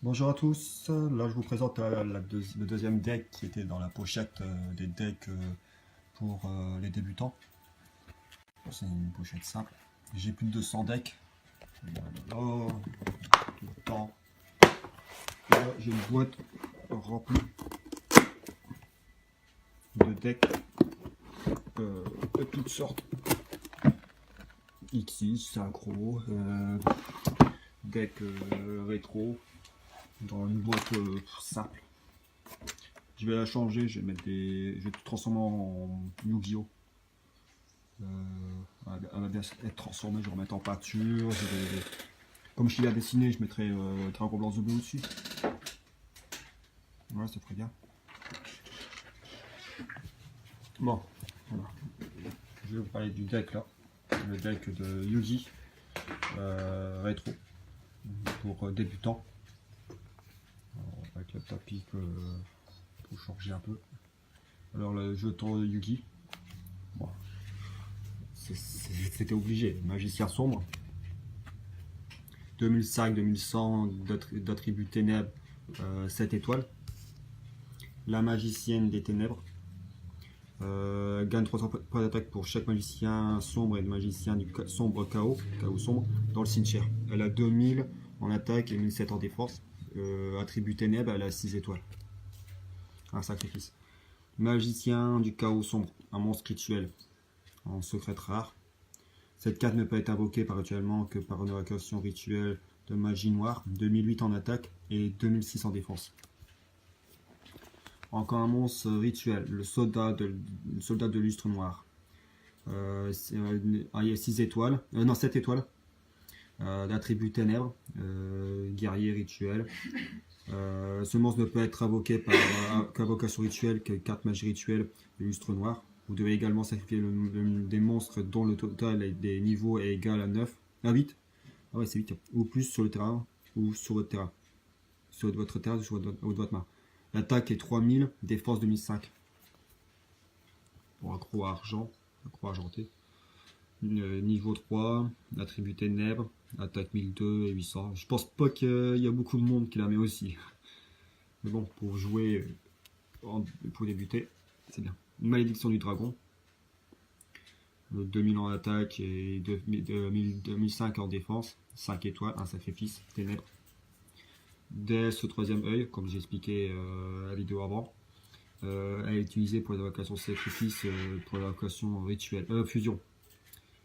Bonjour à tous, là je vous présente le deuxième deck qui était dans la pochette des decks pour les débutants. C'est une pochette simple. J'ai plus de 200 decks. Oh, tout le temps. Et là j'ai une boîte remplie de decks de toutes sortes. X6, synchro, deck rétro, dans une boîte simple. Je vais la changer, je vais tout transformer en Yu-Gi-Oh! Elle va bien être transformée, je vais remettre en peinture. Comme je l'ai dessiné, je mettrai Dragon Blanc bleu au-dessus. Voilà, ça ferait bien. Bon, voilà. Je vais vous parler du deck là. Le deck de Yugi rétro pour débutants. Avec le tapis pour changer un peu. Alors le jeton de Yugi. Bon, c'était obligé. Magicien sombre. 2005-2100 d'attribut ténèbres, 7 étoiles. La magicienne des ténèbres. Gagne 300 points d'attaque pour chaque magicien sombre et le magicien du sombre chaos sombre, dans le cimetière. Elle a 2000 en attaque et 1700 en défense. Attribut ténèbres, elle a 6 étoiles. Un sacrifice. Magicien du chaos sombre, un monstre rituel en secret rare. Cette carte ne peut être invoquée par rituellement que par une invocation rituelle de magie noire. 2008 en attaque et 2006 en défense. Encore un monstre rituel, le soldat de lustre noir. Il y a 6 étoiles, non 7 étoiles. D'attribut ténèbres, guerrier rituel. Ce monstre ne peut être invoqué par qu'invocation rituelle que carte magie rituelle de lustre noir. Vous devez également sacrifier des monstres dont le total des niveaux est égal à 8. Ah ouais, c'est 8. Ou plus sur le terrain ou sur votre terrain. Sur votre terrain ou sur votre main. L'attaque est 3000, défense 2005. Pour un croix argent, un croix argenté. Niveau 3, attribut ténèbres, attaque 1002 et 800. Je pense pas qu'il y a beaucoup de monde qui la met aussi. Mais bon, pour jouer, pour débuter, c'est bien. Malédiction du dragon. 2000 en attaque et 2005 en défense. 5 étoiles, un sacrifice, ténèbres. Death au troisième œil, comme j'ai expliqué à la vidéo avant. Elle est utilisée pour l'invocation sacrifice, pour l'invocation rituelle, fusion.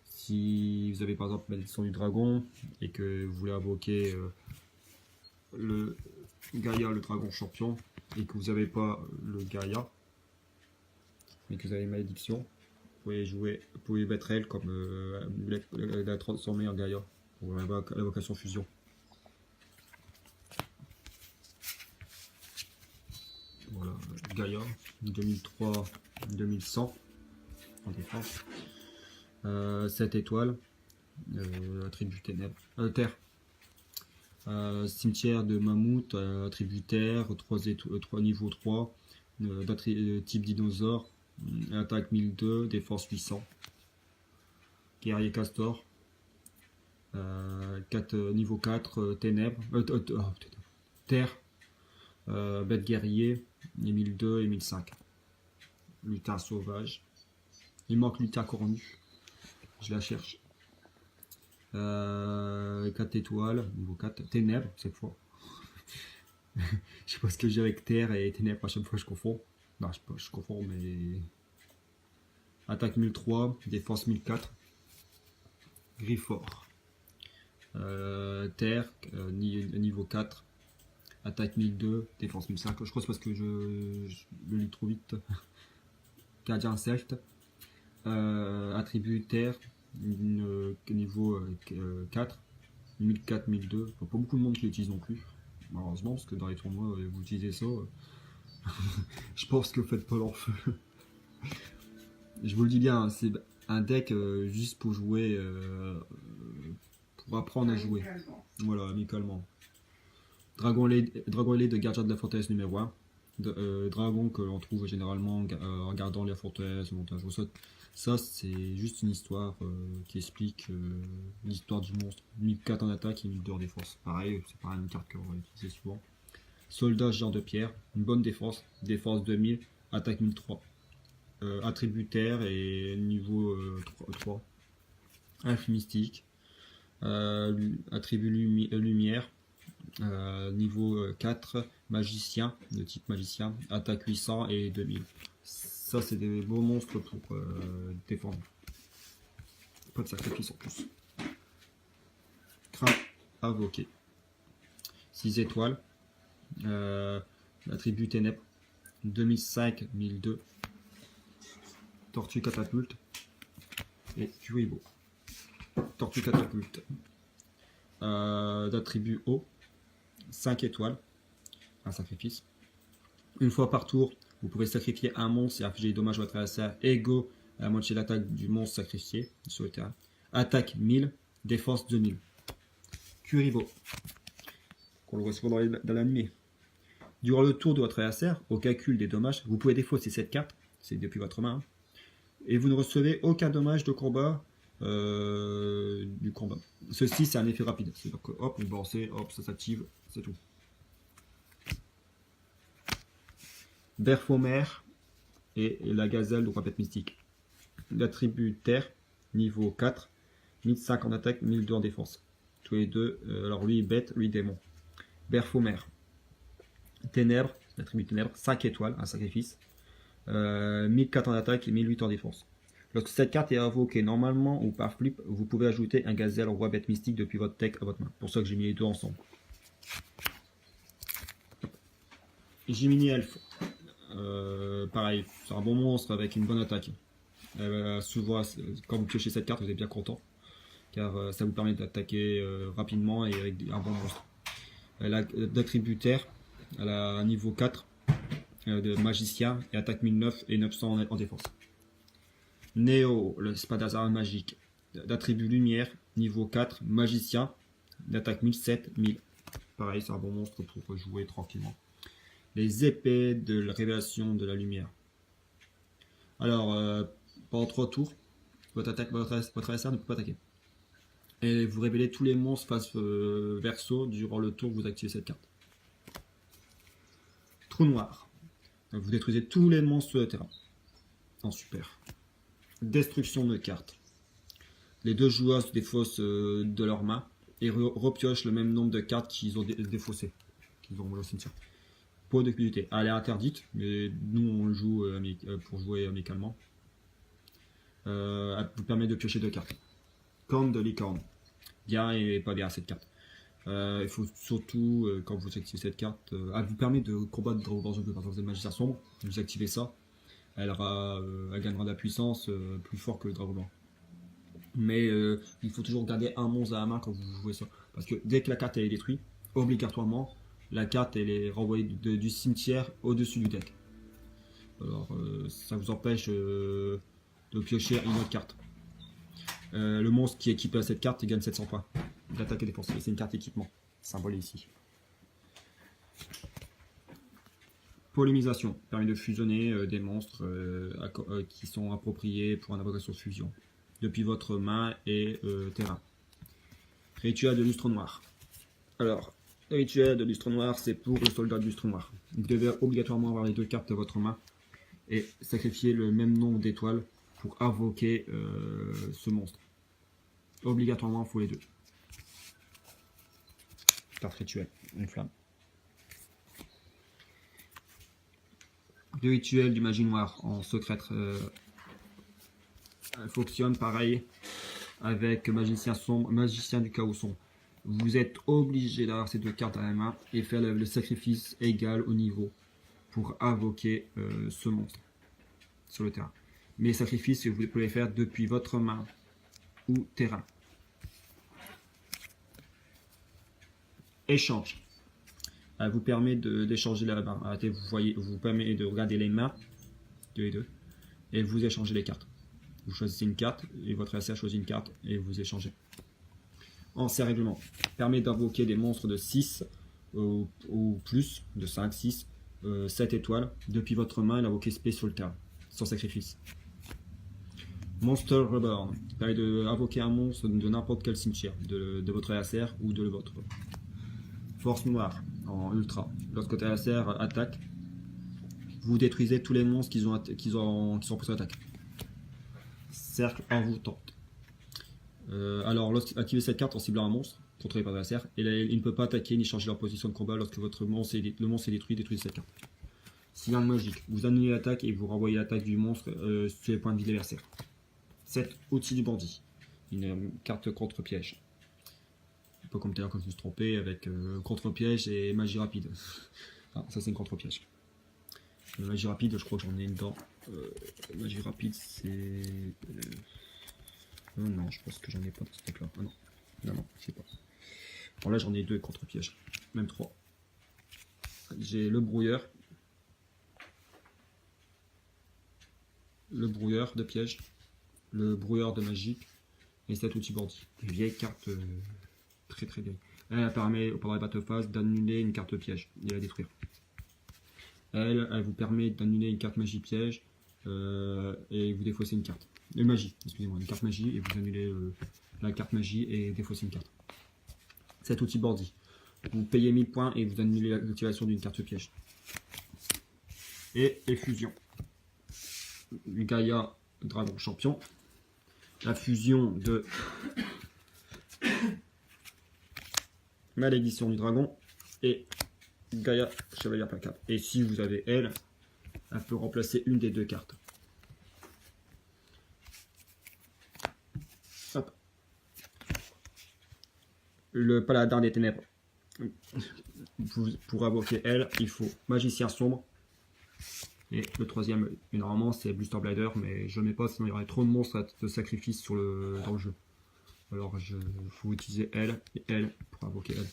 Si vous avez par exemple malédiction du dragon et que vous voulez invoquer le Gaïa, le dragon champion, et que vous n'avez pas le Gaïa, mais que vous avez une malédiction, vous pouvez mettre elle comme la transformer en Gaïa pour l'invocation fusion. Voilà, Gaïa, 2003-2100 en défense. 7 étoiles, attribut ténèbres, terre. Cimetière de mammouth, attribut terre, 3 niveau 3, type dinosaure, attaque 1002, défense 800. Guerrier castor, niveau 4, ténèbres, terre, bête guerrier, 1002 et 1005. Lutin sauvage. Il manque lutin cornu. Je la cherche. 4 étoiles, niveau 4. Ténèbres, cette fois. Je sais pas ce que j'ai avec terre et ténèbres, à chaque fois je confonds. Non, je confonds, mais. Attaque 1003, défense 1004. Griffort. Terre, niveau 4. Attaque 1002, défense 1005. Je crois que c'est parce que je le lis trop vite. Gardien celte. Attribut terre. Niveau 4. 1004, 1002. Pas beaucoup de monde qui l'utilise non plus. Malheureusement, parce que dans les tournois, vous utilisez ça. Je pense que vous faites pas leur feu. Je vous le dis bien, c'est un deck juste pour jouer. Pour apprendre à jouer. Voilà, amicalement. Dragon ailé de gardien de la forteresse numéro 1. dragons que l'on trouve généralement en regardant les forteresses, montages au sol. Ça, c'est juste une histoire qui explique l'histoire du monstre. 1004 en attaque et 1002 en défense. Pareil, c'est pas une carte qu'on va utiliser souvent. Soldat géant de pierre, une bonne défense, défense 2000, attaque 1003. Attribut terre et niveau 3. Elfe mystique, attribut lumière, niveau 4, magicien, de type magicien, attaque 800 et 2000. Ça, c'est des beaux monstres pour défendre. Pas de sacrifice en plus. Craint invoqué. 6 étoiles. Attribut ténèbres. 2005, 1002. Tortue catapulte. Et Kuribo. Tortue catapulte. D'attribut haut. 5 étoiles. Un sacrifice. Une fois par tour, vous pouvez sacrifier un monstre et infliger des dommages à votre adversaire égaux à la moitié de l'attaque du monstre sacrifié sur le terrain. Attaque 1000, défense 2000. Kuribo. Qu'on le voit souvent dans l'animé. Durant le tour de votre adversaire, au calcul des dommages, vous pouvez défausser cette carte, c'est depuis votre main, et vous ne recevez aucun dommage de combat du combat. Ceci, c'est un effet rapide. C'est-à-dire que hop, vous balancez, hop, ça s'active, c'est tout. Berfomer et la gazelle de roi bête mystique. L'attribut terre, niveau 4, 1005 en attaque, 1002 en défense. Tous les deux, alors lui bête, lui démon. Berfomer. Ténèbres, l'attribut ténèbres, 5 étoiles, un sacrifice. 1004 en attaque et 1008 en défense. Lorsque cette carte est invoquée normalement ou par flip, vous pouvez ajouter un gazelle roi bête mystique depuis votre deck à votre main. Pour ça que j'ai mis les deux ensemble. Jiminy Elf. Pareil, c'est un bon monstre avec une bonne attaque. Souvent, quand vous piochez cette carte, vous êtes bien content. Car ça vous permet d'attaquer rapidement et avec un bon monstre. D'attribut terre, elle a un niveau 4 de magicien et attaque 1009 et 900 en défense. Néo, le spadazar magique, d'attribut lumière, niveau 4, magicien, d'attaque 1007, 1000. Pareil, c'est un bon monstre pour jouer tranquillement. Les épées de la révélation de la lumière. Alors, pendant 3 tours, votre adversaire ne peut pas attaquer. Et vous révélez tous les monstres face verso durant le tour que vous activez cette carte. Trou noir. Donc, vous détruisez tous les monstres sur le terrain. Oh, super. Destruction de cartes. Les deux joueurs se défaussent de leurs mains et repiochent le même nombre de cartes qu'ils ont défaussées, qu'ils ont envoyé au cimetière. Pot de cupidité. Elle est interdite, mais nous on joue pour jouer amicalement. Elle vous permet de piocher 2 cartes. Corne de licorne. Bien et pas bien cette carte. Il faut surtout, quand vous activez cette carte, elle vous permet de combattre Dragon Ball Z. Par exemple, vous êtes magicien sombre, vous activez ça, elle gagnera de la puissance plus fort que le Dragon Blanc. Mais il faut toujours garder un monstre à la main quand vous jouez ça. Parce que dès que la carte elle est détruite, obligatoirement, la carte elle est renvoyée du cimetière au-dessus du deck. Alors ça vous empêche de piocher une autre carte. Le monstre qui est équipé à cette carte il gagne 700 points d'attaque et défense. C'est une carte équipement, symbole ici. Polymisation permet de fusionner des monstres qui sont appropriés pour une invocation fusion depuis votre main et terrain. Rituel de lustre noir. Alors, le rituel de lustre noir, c'est pour le soldat de lustre noir. Vous devez obligatoirement avoir les 2 cartes de votre main et sacrifier le même nombre d'étoiles pour invoquer ce monstre. Obligatoirement, il faut les 2. Carte rituel, une flamme. Le rituel du magie noire en secret fonctionne pareil avec magicien sombre, magicien du chaos sombre. Vous êtes obligé d'avoir ces 2 cartes à la main et faire le sacrifice égal au niveau pour invoquer ce monstre sur le terrain. Mais sacrifices, vous pouvez les faire depuis votre main ou terrain. Échange. Elle vous permet d'échanger la main. Vous permet de regarder les mains de les deux et vous échangez les cartes. Vous choisissez une carte et votre adversaire choisit une carte et vous échangez. Encerclement permet d'invoquer des monstres de 6 ou plus, de 5, 6, 7 étoiles. Depuis votre main, invoquez SP sur le terrain, sans sacrifice. Monster Reborn, permet d'invoquer un monstre de n'importe quel cimetière, de votre adversaire ou de votre. Force noire, en ultra. Lorsque votre adversaire attaque, vous détruisez tous les monstres qui sont pour attaque. Cercle envoûtante. Alors, lorsqu'activez cette carte en ciblant un monstre, contrôlé par l'adversaire, et il ne peut pas attaquer ni changer leur position de combat lorsque le monstre est détruit, détruisez cette carte. Signal magique, vous annulez l'attaque et vous renvoyez l'attaque du monstre sur les points de vie de l'adversaire. 7. Outil du bandit. Une carte contre-piège. Un peu comme tout à l'heure quand je me suis trompé avec contre-piège et magie rapide. Ah, ça c'est une contre-piège. Magie rapide, je crois que j'en ai une dedans. Magie rapide, c'est. Non, je pense que j'en ai pas dans ce truc là. Ah, non, je sais pas. Bon, là j'en ai 2 contre-pièges. Même 3. J'ai le brouilleur. Le brouilleur de piège. Le brouilleur de magique. Et cet outil bandit. Une vieille carte très vieille. Elle permet pendant les battle phase d'annuler une carte piège et la détruire. Elle vous permet d'annuler une carte magie piège et vous défaussez une carte. Magie, excusez-moi, une carte magie et vous annulez la carte magie et défaussez une carte. Cet outil bandit. Vous payez 1000 points et vous annulez l'activation d'une carte piège. Et fusion. Gaïa Dragon Champion. La fusion de Malédiction du Dragon et Gaïa Chevalier Implacable. Et si vous avez elle peut remplacer une des 2 cartes. Hop. Le Paladin des Ténèbres. Pour invoquer elle, il faut Magicien Sombre. Et le troisième, normalement c'est Bluster Blader, mais je ne mets pas, sinon il y aurait trop de monstres de sacrifice dans le jeu. Alors il faut utiliser elle et elle pour invoquer elle.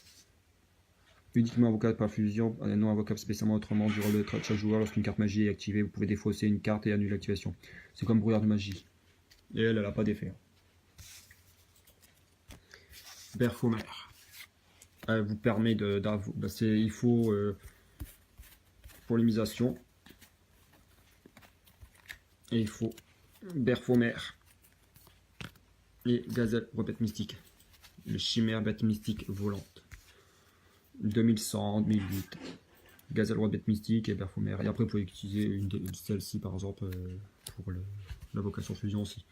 Uniquement invocable par fusion, non invocable spécialement autrement durant le train de chaque joueur. Lorsqu'une carte magie est activée, vous pouvez défausser une carte et annuler l'activation. C'est comme brouillard de magie. Et elle n'a pas d'effet. Berfomer. Elle vous permet il faut polémisation. Et il faut Berfomer et Gazelle Rebête Mystique. Le chimère bête mystique volante. 2100, 1008. Gazelle Rebête Mystique et Berfomer. Et après, vous pouvez utiliser une de celle-ci par exemple pour l'invocation fusion aussi.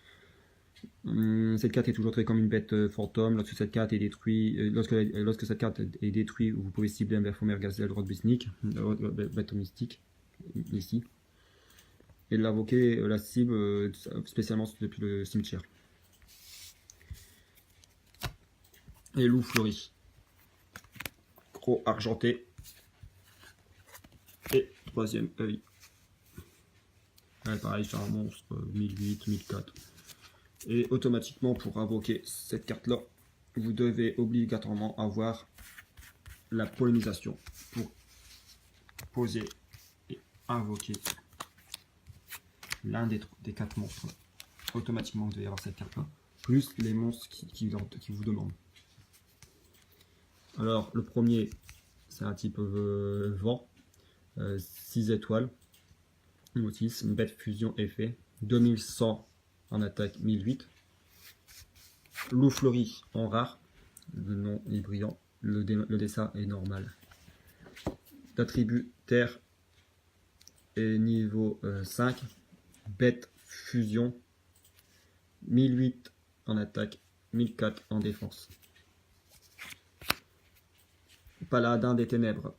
Cette carte est toujours traitée comme une bête fantôme. Lorsque cette carte est détruite, lorsque cette carte est détruite, vous pouvez cibler un Berfomer Gazelle Rebête Mystique ici. Et l'invoquer la cible spécialement depuis le cimetière. Et loup fleuri. Gros argenté. Et troisième œil. Ouais, pareil, c'est un monstre 1008, 1004. Et automatiquement, pour invoquer cette carte-là, vous devez obligatoirement avoir la pollinisation pour poser et invoquer l'un des 4 monstres. Automatiquement, vous devez avoir cette carte-là, plus les monstres qui vous demandent. Alors, le premier, c'est un type vent, 6 étoiles, Motis, une bête fusion effet, 2100 en attaque, 1008. Loup fleuri en rare, le nom est brillant, le dessin est normal. D'attribut terre et niveau 5, bête fusion, 1008 en attaque, 1004 en défense. Paladin des ténèbres,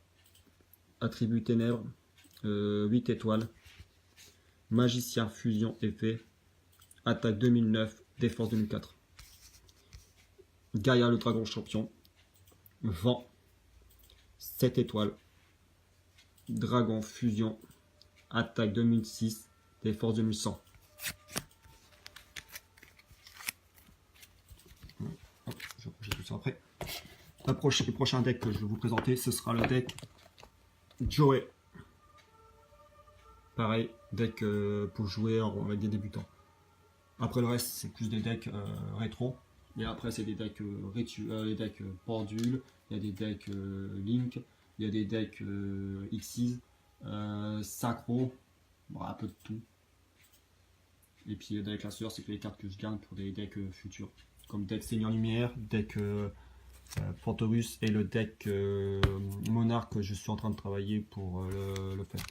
attribut ténèbres, 8 étoiles, magicien fusion effet, attaque 2009, défense 2004. Gaïa le dragon champion, vent, 7 étoiles, dragon fusion, attaque 2006, défense 2100. Je vais tout ça après. Le prochain deck que je vais vous présenter, ce sera le deck Joey. Pareil, deck pour jouer avec des débutants. Après le reste, c'est plus des decks rétro. Et après, c'est des decks les decks Pendule, il y a des decks Link, il y a des decks Xyz, synchro, bon, un peu de tout. Et puis deck classeur, c'est que les cartes que je garde pour des decks futurs. Comme deck Seigneur Lumière, deck Pantorus et le deck Monarque que je suis en train de travailler pour le faire.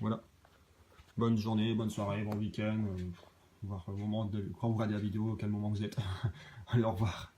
Voilà. Bonne journée, bonne soirée, bon week-end. Voir le moment de quand vous regardez la vidéo, à quel moment vous êtes. Allez, au revoir.